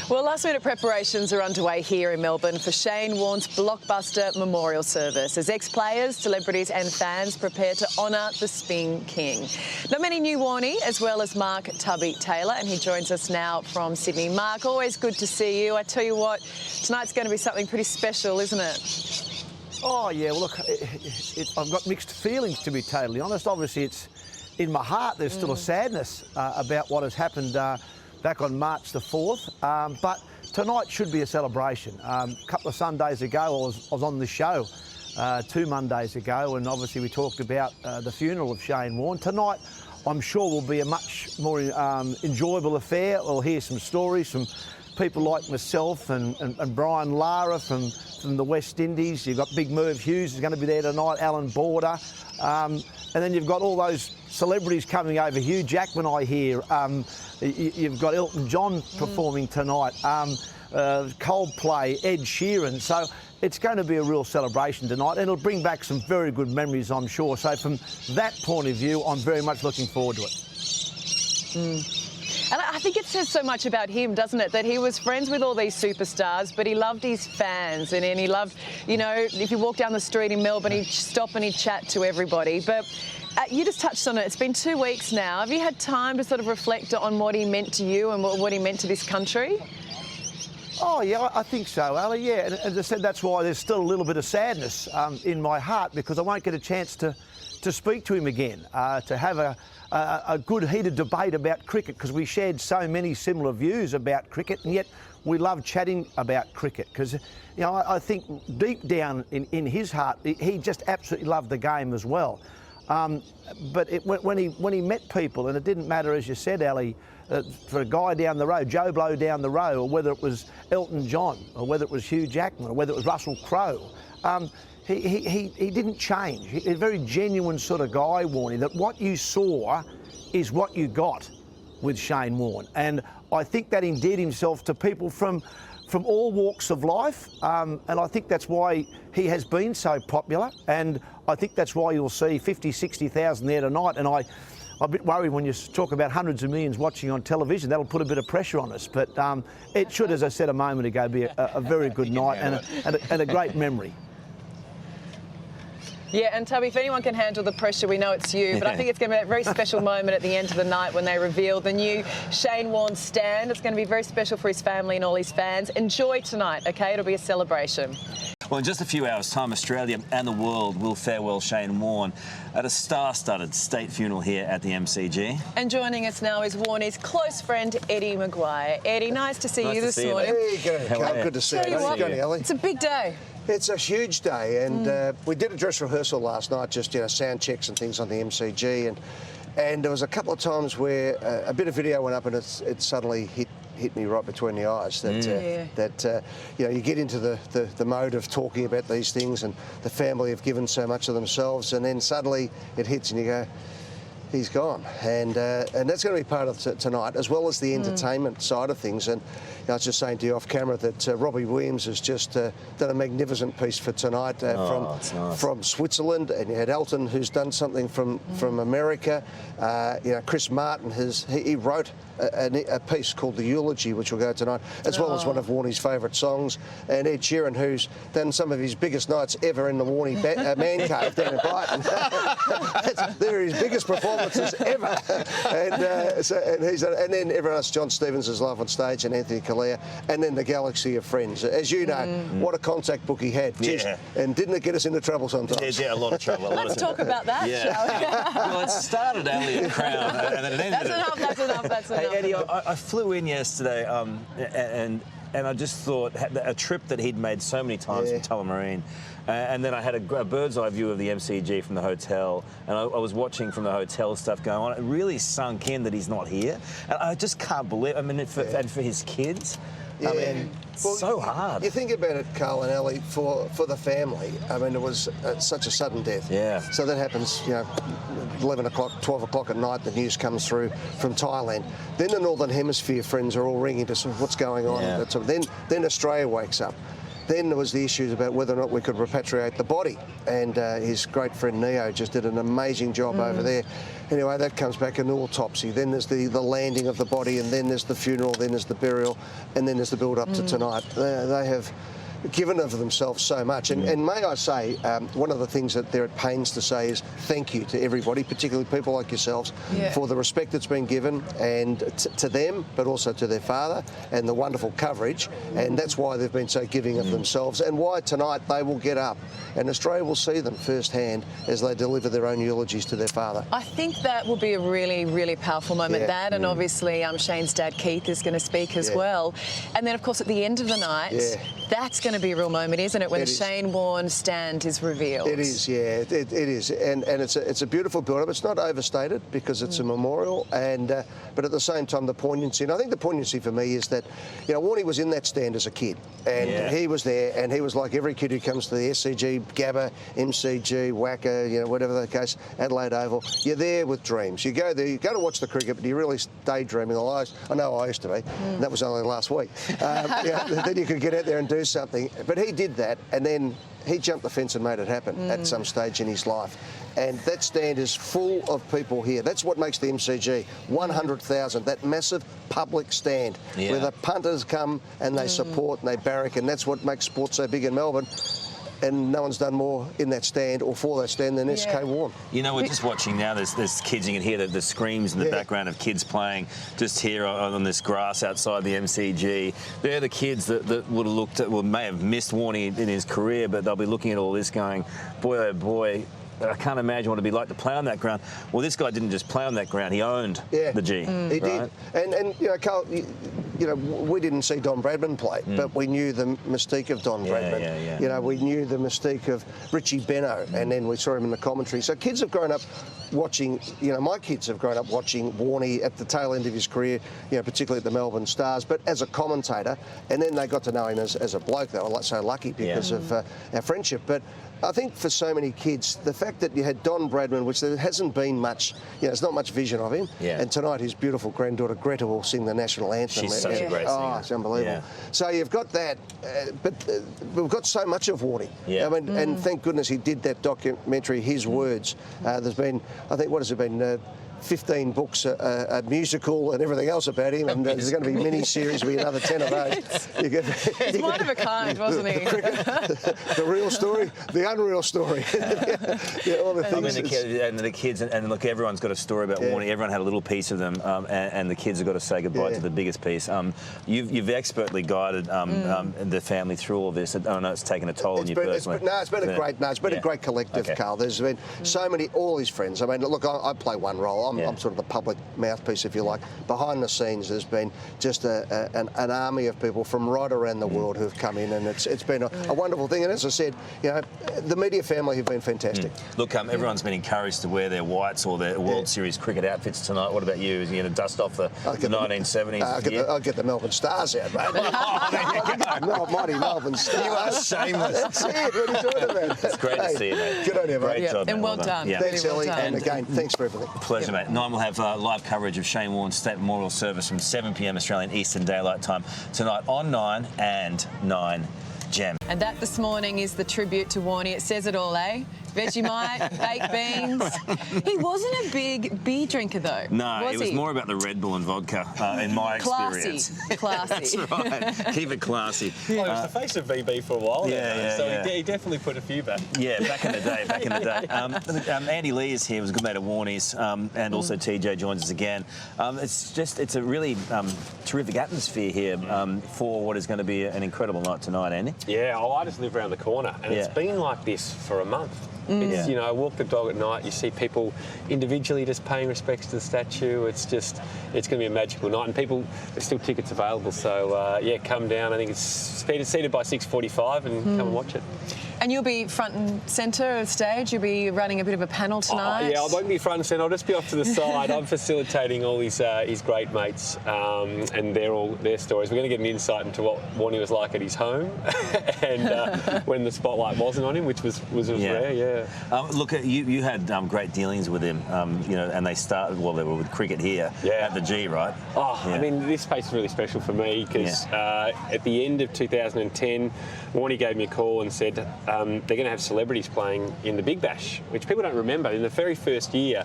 Well, last-minute preparations are underway here in Melbourne for Shane Warne's blockbuster memorial service as ex-players, celebrities and fans prepare to honour the Spin King. Not many knew Warnie, as well as Mark Tubby Taylor, and he joins us now from Sydney. Mark, always good to see you. I tell you what, tonight's going to be something pretty special, isn't it? Oh, yeah, well, look, I've got mixed feelings, to be totally honest. Obviously, it's in my heart, there's still a sadness about what has happened back on March the 4th. But tonight should be a celebration. A couple of Sundays ago, I was on the show 2 Mondays ago, and obviously we talked about the funeral of Shane Warne. Tonight, I'm sure, will be a much more enjoyable affair. We'll hear some stories from people like myself and Brian Lara from the West Indies. You've got Big Merv Hughes who's going to be there tonight, Alan Border. And then you've got all those celebrities coming over. Hugh Jackman, I hear. You've got Elton John performing tonight. Coldplay, Ed Sheeran. So it's going to be a real celebration tonight, and it'll bring back some very good memories, I'm sure. So from that point of view, I'm very much looking forward to it. And I think it says so much about him, doesn't it, that he was friends with all these superstars, but he loved his fans, and he loved, you know, if you walk down the street in Melbourne, he'd stop and he'd chat to everybody. But you just touched on it. It's been 2 weeks now. Have you had time to sort of reflect on what he meant to you and what he meant to this country? Oh, yeah, I think so, Ali, yeah. And as I said, that's why there's still a little bit of sadness in my heart, because I won't get a chance to speak to him again, to have a good heated debate about cricket, because we shared so many similar views about cricket, and yet we love chatting about cricket because, you know, I think deep down in his heart, he just absolutely loved the game as well. But when he met people, and it didn't matter, as you said, Ali, for a guy down the road, Joe Blow down the road, or whether it was Elton John, or whether it was Hugh Jackman, or whether it was Russell Crowe, he didn't change. He's a very genuine sort of guy, Warnie, that what you saw is what you got with Shane Warne. And I think that endeared himself to people from all walks of life. And I think that's why he has been so popular. And I think that's why you'll see 50, 60,000 there tonight. And I'm a bit worried when you talk about hundreds of millions watching on television. That'll put a bit of pressure on us. But it should, as I said a moment ago, be a very good night and a great memory. Yeah, and Tubby, if anyone can handle the pressure, we know it's you. But I think it's going to be a very special moment at the end of the night when they reveal the new Shane Warne stand. It's going to be very special for his family and all his fans. Enjoy tonight, OK? It'll be a celebration. Well, in just a few hours' time, Australia and the world will farewell Shane Warne at a star-studded state funeral here at the MCG. And joining us now is Warnie's close friend, Eddie Maguire. Eddie, nice to see you this morning. Hey, good to see you. How's it going, Ellie? It's a big day. It's a huge day, and we did a dress rehearsal last night, just, you know, sound checks and things on the MCG, and there was a couple of times where a bit of video went up and it suddenly hit me right between the eyes that you know, you get into the mode of talking about these things, and the family have given so much of themselves, and then suddenly it hits and you go, he's gone. And that's going to be part of tonight, as well as the entertainment side of things. And I was just saying to you off camera that Robbie Williams has just done a magnificent piece for tonight from Switzerland, and you had Elton, who's done something from America. You know, Chris Martin he wrote a piece called The Eulogy, which will go tonight, as well as one of Warnie's favourite songs, and Ed Sheeran, who's done some of his biggest nights ever in the Warnie man cave down in Brighton. They're his biggest performances ever. And then everyone else, John Stevens is live on stage, and Anthony Calea, and then the galaxy of friends. As you know, what a contact book he had. Yeah. And didn't it get us into trouble sometimes? Yeah, a lot of trouble. Let's talk about that, shall we? Well, it started only at Crown, and then it ended. That's enough. Hey, Eddie, I flew in yesterday, and I just thought a trip that he'd made so many times from Tullamarine, and then I had a bird's eye view of the MCG from the hotel, and I was watching from the hotel stuff going on. It really sunk in that he's not here, and I just can't believe. I mean, and for his kids. Yeah. I mean, so hard. You think about it, Karl and Ellie, for the family. I mean, it was such a sudden death. Yeah. So that happens, you know, 11 o'clock, 12 o'clock at night, the news comes through from Thailand. Then the Northern Hemisphere friends are all ringing to see what's going on. Yeah. Then Australia wakes up. Then there was the issues about whether or not we could repatriate the body, and his great friend Neo just did an amazing job over there. Anyway, that comes back in autopsy. Then there's the landing of the body, and then there's the funeral, then there's the burial, and then there's the build-up to tonight. They have given of themselves so much. And may I say, one of the things that they're at pains to say is thank you to everybody, particularly people like yourselves, for the respect that's been given, and to them, but also to their father, and the wonderful coverage. And that's why they've been so giving of themselves, and why tonight they will get up and Australia will see them firsthand as they deliver their own eulogies to their father. I think that will be a really, really powerful moment, that, and obviously Shane's dad Keith is going to speak as well. And then, of course, at the end of the night, that's going to be a real moment, isn't it, when the Shane Warne stand is revealed? It is, yeah, it is, and it's a beautiful build-up. It's not overstated because it's a memorial, and but at the same time the poignancy. And I think the poignancy for me is that, you know, Warnie was in that stand as a kid, and he was there, and he was like every kid who comes to the SCG, Gabba, MCG, Wacker, you know, whatever the case, Adelaide Oval. You're there with dreams. You go there, you go to watch the cricket, but you really daydreaming. I know I used to be. And that was only last week. Then you could get out there and do something. But he did that, and then he jumped the fence and made it happen at some stage in his life. And that stand is full of people here. That's what makes the MCG 100,000, that massive public stand where the punters come and they support and they barrack, and that's what makes sport so big in Melbourne. And no one's done more in that stand or for that stand than SK Warne. You know, we're just watching now. There's kids. You can hear the screams in the background of kids playing just here on this grass outside the MCG. They're the kids that would have looked at, well, may have missed Warnie in his career, but they'll be looking at all this going, boy, oh boy, I can't imagine what it'd be like to play on that ground. Well, this guy didn't just play on that ground; he owned the G. He did, and you know, Karl, you know, we didn't see Don Bradman play, but we knew the mystique of Don Bradman. You know, we knew the mystique of Richie Benno, and then we saw him in the commentary. So kids have grown up watching. You know, my kids have grown up watching Warnie at the tail end of his career. You know, particularly at the Melbourne Stars, but as a commentator, and then they got to know him as a bloke. They were so lucky because of our friendship, but. I think for so many kids, the fact that you had Don Bradman, which there hasn't been much, you know, there's not much vision of him. And tonight his beautiful granddaughter Greta will sing the national anthem. She's such a great singer. Oh, it's unbelievable. So you've got that, but we've got so much of Warnie. I mean, and thank goodness he did that documentary, his words. There's been, I think, what has it been? 15 books, a musical and everything else about him, and there's going to be mini-series with another 10 of those. He's one of a kind, wasn't he? The real story, the unreal story. All the things. I mean, the kids, and look, everyone's got a story about Warnie. Everyone had a little piece of them, and the kids have got to say goodbye to the biggest piece. You've expertly guided the family through all this. I know it's taken a toll on you personally. It's been a great collective, Karl. There's been so many, all his friends. I mean, look, I play one role. I'm sort of the public mouthpiece, if you like. Behind the scenes, there's been just an army of people from right around the world who've come in, and it's been a wonderful thing. And as I said, you know, the media family have been fantastic. Look, everyone's been encouraged to wear their whites or their World Series cricket outfits tonight. What about you? Is you going to dust off the 1970s? I'll get the Melbourne Stars out, mate. Mighty Melbourne Stars. You are shameless. That's it. What are you talking about? It's great to see you, mate. Good on you, mate. Great job, and well done. Thanks, Ellie. And again, thanks for everything. Pleasure, mate. Nine will have live coverage of Shane Warne's State Memorial Service from 7 p.m. Australian Eastern Daylight Time tonight on 9 and 9 Gem. And that this morning is the tribute to Warnie. It says it all, eh? Vegemite, baked beans. He wasn't a big beer drinker, though. No, it was more about the Red Bull and vodka, in my experience. Classy. That's right. Keep it classy. Well, he was the face of VB for a while. He definitely put a few back. Yeah, back in the day. Andy Lee is here. Was a good mate of Warnie's, and also TJ joins us again. It's a really terrific atmosphere here for what is going to be an incredible night tonight, Andy. Yeah, I just live around the corner, and it's been like this for a month. It's, you know, I walk the dog at night, you see people individually just paying respects to the statue. It's going to be a magical night, and there's still tickets available. So, come down. I think it's seated by 6:45 and come and watch it. And you'll be front and centre of stage. You'll be running a bit of a panel tonight. I won't be front and centre. I'll just be off to the side. I'm facilitating all his great mates and their stories. We're going to get an insight into what Warnie was like at his home and when the spotlight wasn't on him, which was rare. Look, you had great dealings with him, you know, and they started, well, they were with cricket here at the G, right? Oh, I mean, this space is really special for me because at the end of 2010, Warnie gave me a call and said they're going to have celebrities playing in the Big Bash, which people don't remember. In the very first year,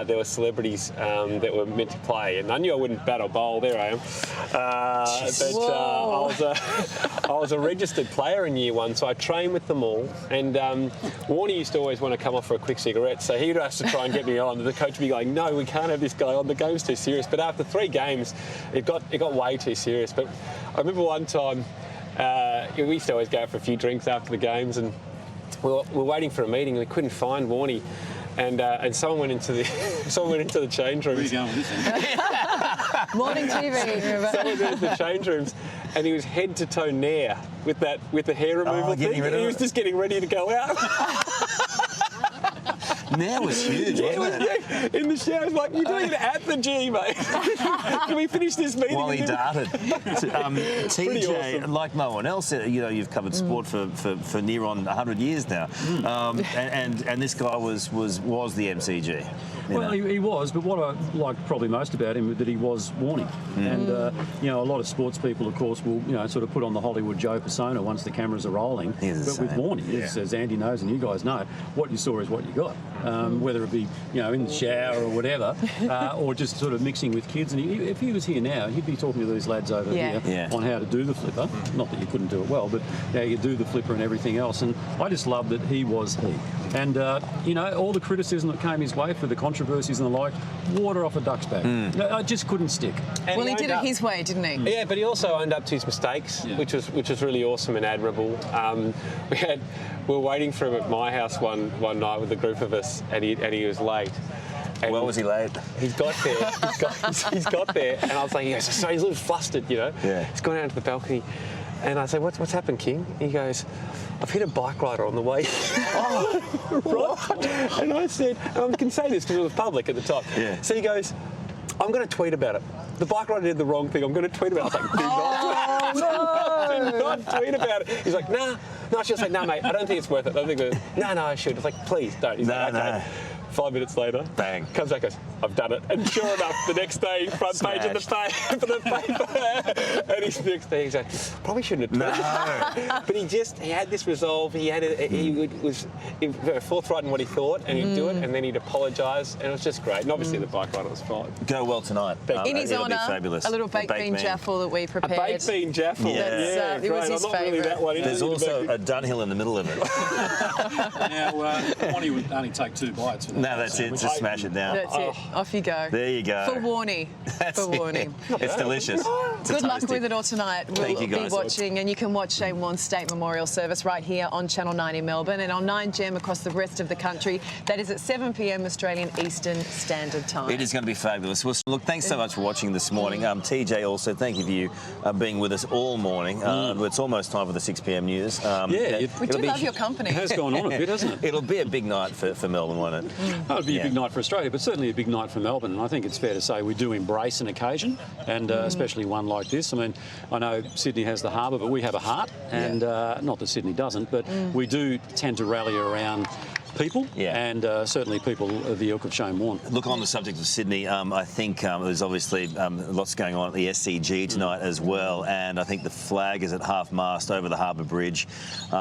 there were celebrities that were meant to play, and I knew I wouldn't bat or bowl. There I am. I was a registered player in year one, so I trained with them all. And Warnie used to always want to come off for a quick cigarette, so he'd have to try and get me on. The coach would be going, "No, we can't have this guy on. The game's too serious." But after 3 games, it got way too serious. But I remember one time we used to always go out for a few drinks after the games, and we were waiting for a meeting, and we couldn't find Warnie. And someone went into the change rooms. Where are you going with this? Morning TV. Someone went into the change rooms, and he was head to toe Nair with the hair removal thing. He was just getting ready to go out. Nair was huge, wasn't it? In the shower, I was like, "You're doing it at the G, mate. Can we finish this meeting?" While he darted. TJ, awesome. like no one else, you know, you've covered sport for near on 100 years now, and this guy was the MCG. Well, he was, but what I like probably most about him was that he was Warnie. And, you know, a lot of sports people, of course, will, you know, sort of put on the Hollywood Joe persona once the cameras are rolling. But with Warnie, as Andy knows and you guys know, what you saw is what you got. Whether it be, you know, in the shower or whatever, or just sort of mixing with kids. And if he was here now, he'd be talking to these lads over here on how to do the flipper. Not that you couldn't do it well, but how you do the flipper and everything else. And I just love that he was he. And, you know, all the criticism that came his way for the controversies and the like, water off a duck's back. I just couldn't stick. And Well, he did it his way, didn't he? Yeah, but he also owned up to his mistakes, which was really awesome and admirable. We were waiting for him at my house one night with a group of us, and he was late. And Well, was he late? He's got there. He's got there, and I was like, he goes, so he's a little flustered, you know. Yeah. He's gone out to the balcony, and I say, what's happened, King? He goes, I've hit a bike rider on the way. Right. And I said, and I can say this because it was public at the time. Yeah. So he goes, I'm going to tweet about it. The bike rider did the wrong thing. I'm going to tweet about it. I was like, do not tweet about it. He's like, nah. No, I should say, no, mate, I don't think it's worth it. I don't think it's... No, I should. It's like, please don't. He's like, okay. 5 minutes later, bang, comes back, goes, I've done it. And sure enough, the next day, front page of the paper. And he's next day, he's like, probably shouldn't have done it. But he had this resolve. He was forthright in what he thought, and he'd do it, and then he'd apologise, and it was just great. And obviously, the bike rider was fine. Go well tonight. In his honour, a little baked bean jaffle that we prepared. A baked bean jaffle. Yeah. It was his favourite. There's also a Dunhill in the middle of it. Now, Warnie would only take 2 bites for that. No, that's it. Just smash it down. That's it. Off you go. There you go. For Warnie. That's For Warnie. It's delicious. It's Good luck tasty. with it all tonight. Thank you, We'll be guys. watching, and you can watch Shane Warne's State Memorial Service right here on Channel 9 in Melbourne and on 9GEM across the rest of the country. That is at 7 p.m. Australian Eastern Standard Time. It is going to be fabulous. Well, look, thanks so much for watching this morning. TJ, also, thank you for you being with us all morning. It's almost time for the 6 p.m. news. We do love your company. It has gone on a bit, hasn't it? It'll be a big night for Melbourne, won't it? It'll be a big night for Australia, but certainly a big night for Melbourne. And I think it's fair to say we do embrace an occasion, and especially one like this. I mean, I know Sydney has the harbour, but we have a heart, and not that Sydney doesn't, but we do tend to rally around people, and certainly people of the ilk of Shane Warne. Look, on the subject of Sydney, I think there's obviously lots going on at the SCG tonight as well, and I think the flag is at half-mast over the Harbour Bridge,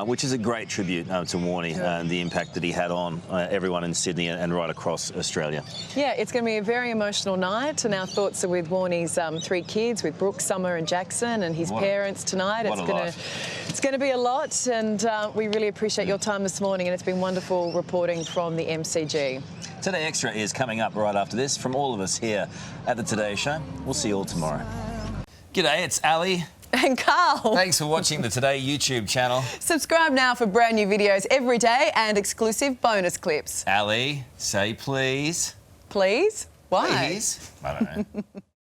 which is a great tribute to Warnie and the impact that he had on everyone in Sydney and right across Australia. Yeah, it's going to be a very emotional night, and our thoughts are with Warnie's 3 kids, with Brooke, Summer and Jackson, and his parents tonight. It's going to be a lot, and we really appreciate your time this morning, and it's been wonderful reporting from the MCG. Today Extra is coming up right after this. From all of us here at the Today Show, we'll see you all tomorrow. G'day, it's Ali. And Karl. Thanks for watching the Today YouTube channel. Subscribe now for brand new videos every day and exclusive bonus clips. Ali, say please. Please? Why? Please? I don't know.